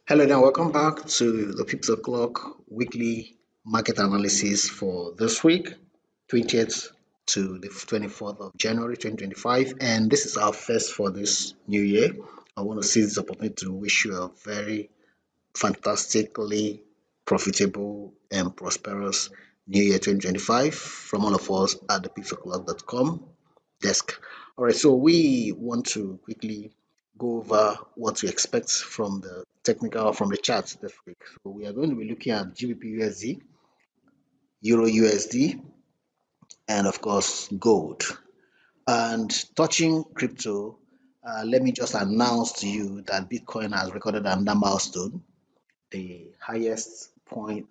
Hello and welcome back to the Pipsoclock weekly market analysis for this week, 20th to the 24th of January 2025. And this is our first for this new year. I want to seize this opportunity to wish you a very fantastically profitable and prosperous new year 2025 from all of us at the pipsoclock.com desk. All right, so we want to quickly go over what to expect from the technical from the charts this week. So we are going to be looking at GBPUSD, EURUSD, and of course gold. And touching crypto, let me just announce to you that Bitcoin has recorded another milestone, the highest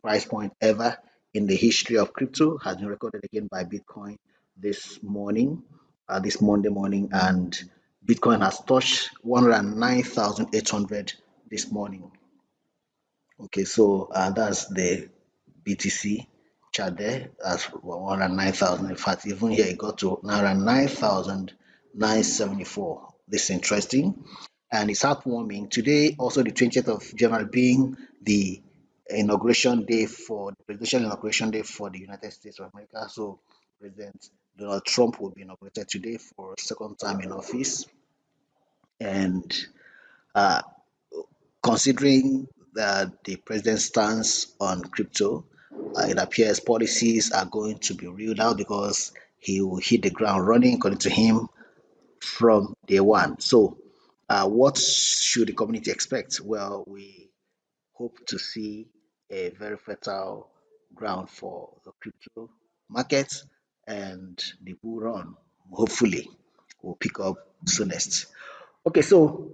price point ever in the history of crypto has been recorded again by Bitcoin this morning, this Monday morning, and Bitcoin has touched 109,800 this morning. Okay, so that's the BTC chart there. That's 109,000. In fact, even here it got to 109,974. This is interesting, and it's heartwarming. Today, also the 20th of January, being the inauguration day for the presidential inauguration day for the United States of America. So, President Donald Trump will be inaugurated today for a second time in office, and uh, considering that the president's stance on crypto, it appears policies are going to be reeled out because he will hit the ground running, according to him, from day one. So, what should the community expect? Well, we hope to see a very fertile ground for the crypto market, and the bull run, hopefully, will pick up soonest. Okay, so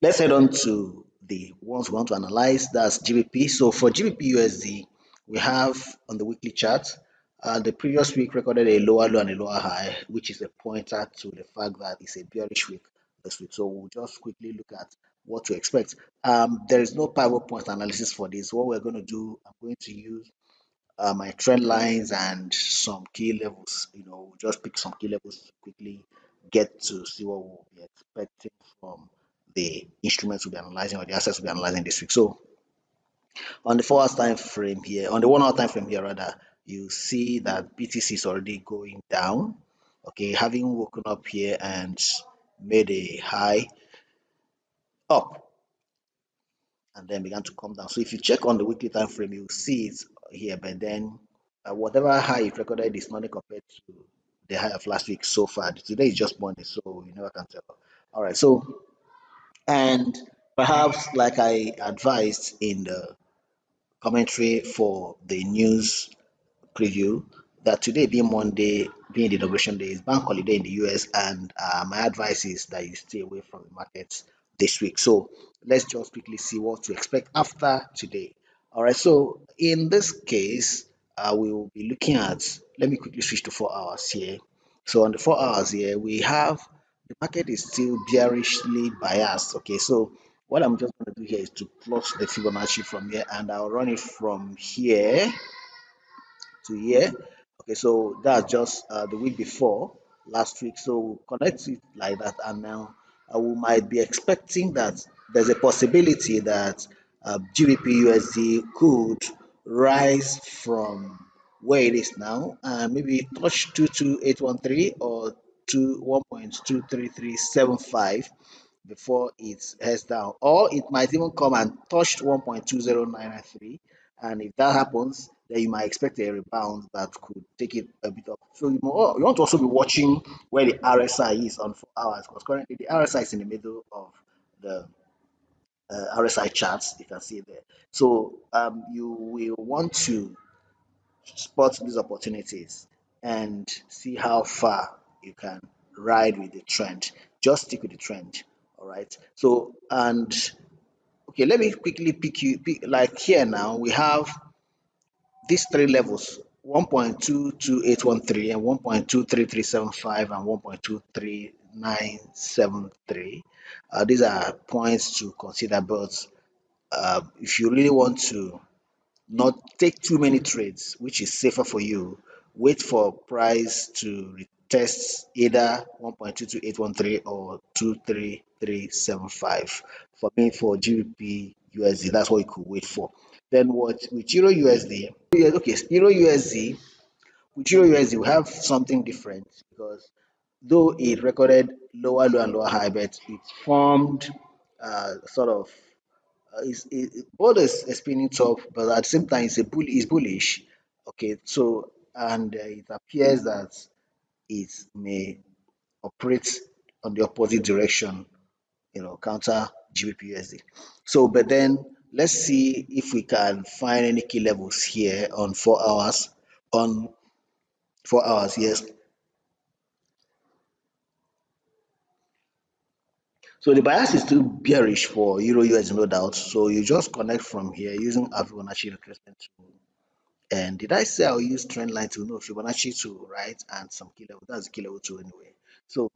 let's head on to the ones we want to analyze. That's GBP. So for GBP USD, we have on the weekly chart, the previous week recorded a lower low and a lower high, which is a pointer to the fact that it's a bearish week this week. So we'll just quickly look at what to expect. There is no pivot point analysis for this. What we're going to do, I'm going to use my trend lines and some key levels. We'll just pick some key levels to quickly get to see what we'll be expecting from the instruments we'll be analyzing or the assets we'll be analyzing this week. So on the 4 hours time frame here, on the 1 hour time frame here rather, you see that BTC is already going down. Okay, having woken up here and made a high up and then began to come down. So if you check on the weekly time frame, you'll see it here, but then whatever high it recorded is nothing compared to the high of last week so far. Today is just Monday, so you never can tell. All right, so and perhaps like I advised in the commentary for the news preview, that today being Monday, being the inauguration day, is bank holiday in the US, and my advice is that you stay away from the markets this week. So let's just quickly see what to expect after today. All right, so in this case, we will be looking at, let me quickly switch to 4 hours here. So on the 4 hours here, we have the market is still bearishly biased. Okay, so what I'm just going to do here is to plot the Fibonacci from here, and I'll run it from here to here. Okay, so that's just the week before last week. So we'll connect it like that, and now we might be expecting that there's a possibility that GBP USD could rise from where it is now and maybe touch 22813 or to 1.23375 before it heads down, or it might even come and touch 1.20993. And if that happens, then you might expect a rebound that could take it a bit up. So you want to also be watching where the RSI is on 4 hours, because currently the RSI is in the middle of the RSI charts. You can see there. So you will want to spot these opportunities and see how far you can ride with the trend. Just stick with the trend. All right. So, and okay, let me quickly pick like here now we have these three levels: 1.22813 and 1.23375 and 1.23973. These are points to consider, but if you really want to not take too many trades, which is safer for you, wait for price to retest either 1.22813 or 23375. For me, for GBP USD. That's what you could wait for. Then what with Euro USD? Okay, Euro USD. With Euro USD, we have something different because though it recorded lower low and lower high, but it formed sort of both is spinning top, but at the same time it's bullish. Okay, so and it appears that it may operate on the opposite direction, counter GBPUSD. So, but then let's see if we can find any key levels here on 4 hours. On 4 hours, yes. So the bias is still bearish for Euro USD, no doubt. So you just connect from here using a Fibonacci retracement tool. And did I say I'll use trend line to know Fibonacci to right and some key level? That's the key level two anyway. So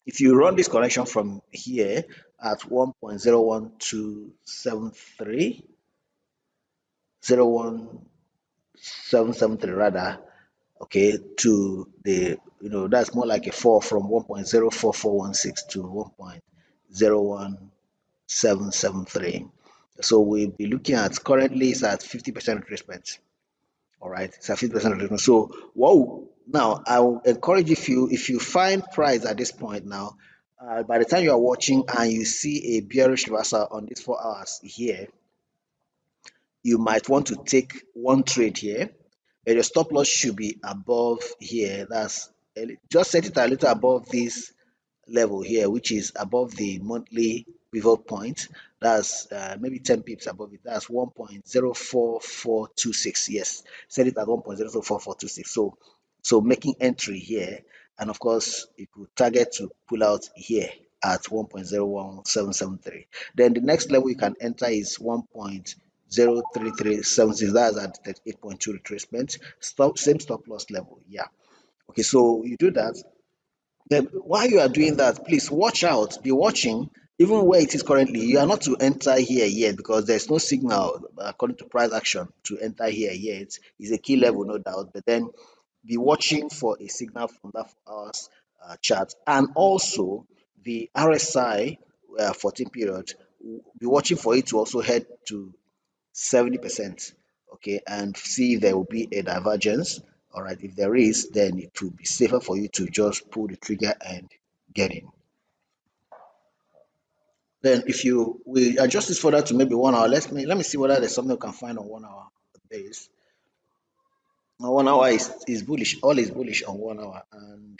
if you run this connection from here at 1.01273, 01773 rather, okay, to the, that's more like a fall from 1.04416 to 1.01773. So we'll be looking at currently it's at 50% retracement. All right, it's at 50% retracement. So whoa, now I will encourage if you find price at this point now, by the time you are watching and you see a bearish reversal on these 4 hours here, you might want to take one trade here, and your stop loss should be above here. That's just set it a little above this level here, which is above the monthly pivot point. That's maybe 10 pips above it. That's 1.04426. Yes, set it at 1.04426. So making entry here, and of course it will target to pull out here at 1.01773. Then the next level you can enter is 1.03376. That's at 38.2 retracement. Same stop loss level. Yeah. Okay, so you do that. Then while you are doing that, please watch out, be watching, even where it is currently. You are not to enter here yet because there's no signal according to price action to enter here yet. It's a key level, no doubt, but then be watching for a signal from that 4 hours chart, and also the RSI 14 period. Be watching for it to also head to 70%, okay, and see if there will be a divergence. All right, if there is, then it will be safer for you to just pull the trigger and get in. Then if you we adjust this further to maybe 1 hour, let me see whether there's something we can find on 1 hour base. Now 1 hour is bullish, all is bullish on 1 hour, and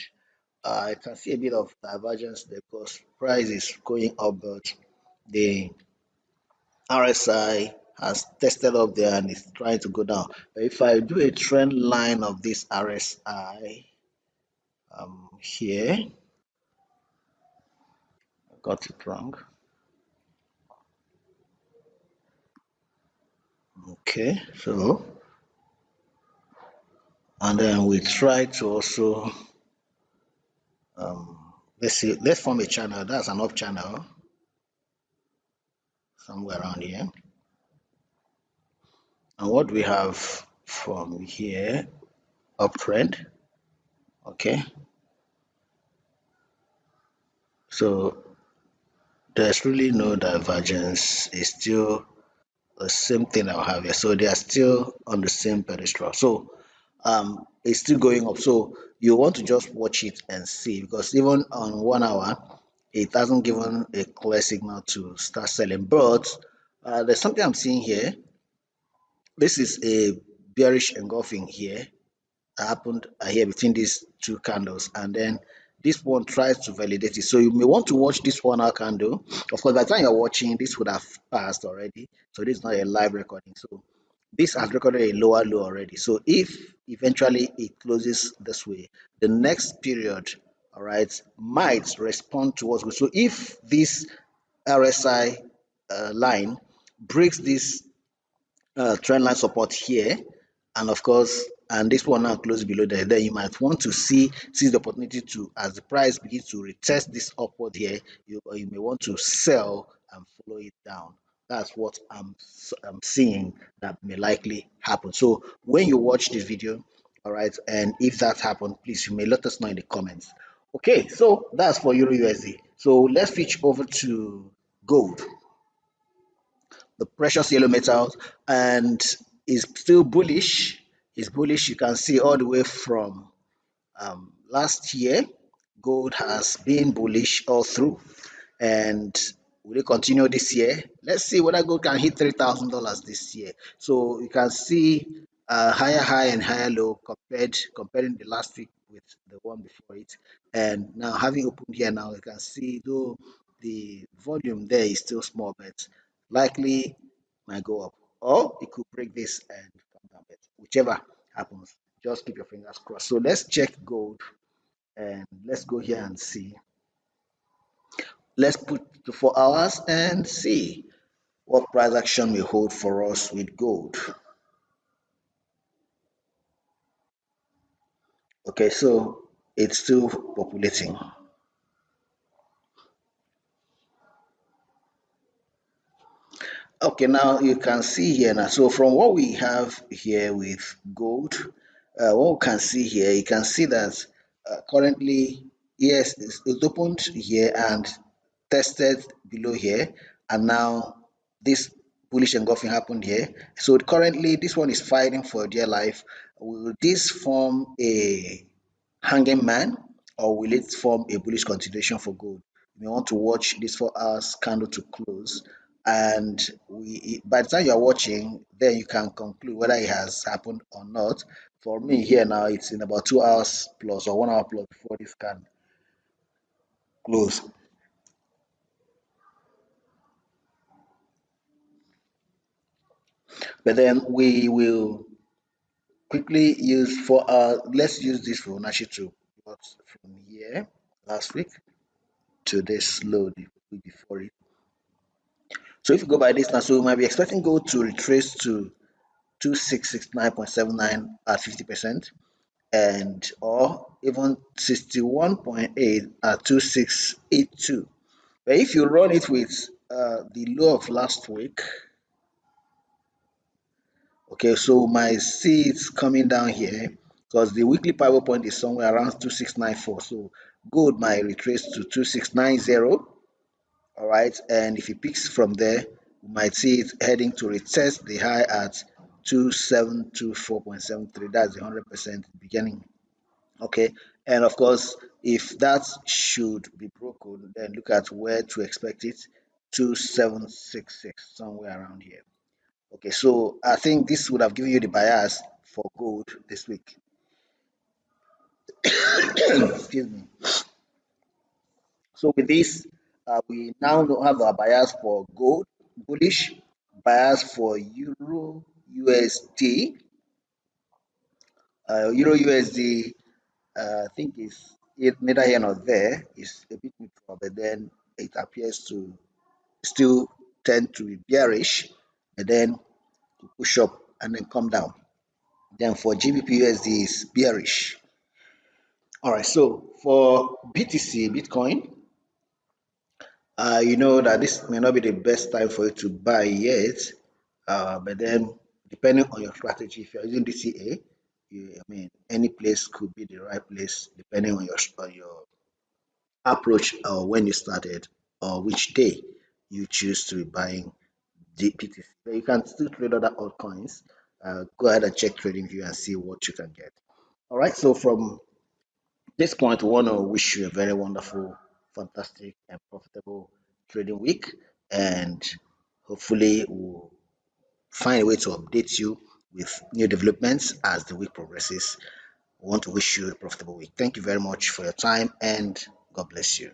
I can see a bit of divergence there because price is going up, but the RSI has tested up there and is trying to go down. But if I do a trend line of this RSI here, I got it wrong. Okay, so and then we try to also let's see, let's form a channel. That's an up channel somewhere around here. And what we have from here, uptrend. Okay, so there's really no divergence. It's still the same thing I'll have here. So they are still on the same pedestal. So it's still going up. So you want to just watch it and see, because even on 1 hour, it hasn't given a clear signal to start selling. But there's something I'm seeing here. This is a bearish engulfing here happened here between these two candles, and then this one tries to validate it. So you may want to watch this 1 hour candle. Of course, by the time you're watching, this would have passed already. So this is not a live recording. So this has recorded a lower low already. So if eventually it closes this way, the next period, all right, might respond towards. So if this RSI line breaks this trend line support here, and of course, and this one now close below there, then you might want to seize the opportunity to, as the price begins to retest this upward here, you may want to sell and follow it down. That's what I'm seeing that may likely happen. So when you watch this video, all right, and if that happened, please, you may let us know in the comments. Okay, so that's for Euro USD. So let's switch over to gold. the precious yellow metals, and is still bullish. Is bullish. You can see all the way from last year, gold has been bullish all through. And will it continue this year? Let's see whether gold can hit $3,000 this year. So you can see higher high and higher low comparing the last week with the one before it. And now having opened here now, you can see though the volume there is still small, but likely might go up. Or it could break this and come down. But whichever happens, just keep your fingers crossed. So let's check gold and let's go here and see. Let's put the 4 hours and see what price action will hold for us with gold. Okay, so it's still populating. Okay, now you can see here now. So from what we have here with gold, what we can see here, you can see that currently, yes, it's opened here and tested below here, and now this bullish engulfing happened here. So currently, this one is fighting for dear life. Will this form a hanging man, or will it form a bullish continuation for gold? You may want to watch this 4 hours candle to close, and by the time you are watching, then you can conclude whether it has happened or not. For me here now, it's in about 2 hours plus or 1 hour plus before this can close. But then we will quickly use for let's use this Fibonacci to plot from here last week to this low the week before it. So if you go by this now, so we might be expecting gold to retrace to 2669.79 at 50%, and or even 61.8 at 2682. But if you run it with the low of last week, okay, so my see it's coming down here because the weekly pivot point is somewhere around 2694. So gold might retrace to 2690. All right, and if it picks from there, we might see it heading to retest the high at 2724.73. That's the 100% beginning. Okay, and of course, if that should be broken, then look at where to expect it, 2766, somewhere around here. Okay, so I think this would have given you the bias for gold this week. Excuse me. So with this, we now have our bias for gold, bullish, bias for Euro USD. Euro USD, I think is it neither here nor there. It's a bit neutral, but then it appears to still tend to be bearish, and then to push up and then come down. Then for GBPUSD is bearish. All right, so for BTC, Bitcoin, you know that this may not be the best time for you to buy yet, but then depending on your strategy, if you're using DCA, I mean, any place could be the right place depending on your approach or when you started or which day you choose to be buying the BTC. But you can still trade other altcoins. Go ahead and check TradingView and see what you can get. All right, so from this point, we want to wish you a very wonderful, fantastic, and profitable trading week. And hopefully, we'll find a way to update you with new developments as the week progresses. We want to wish you a profitable week. Thank you very much for your time, and God bless you.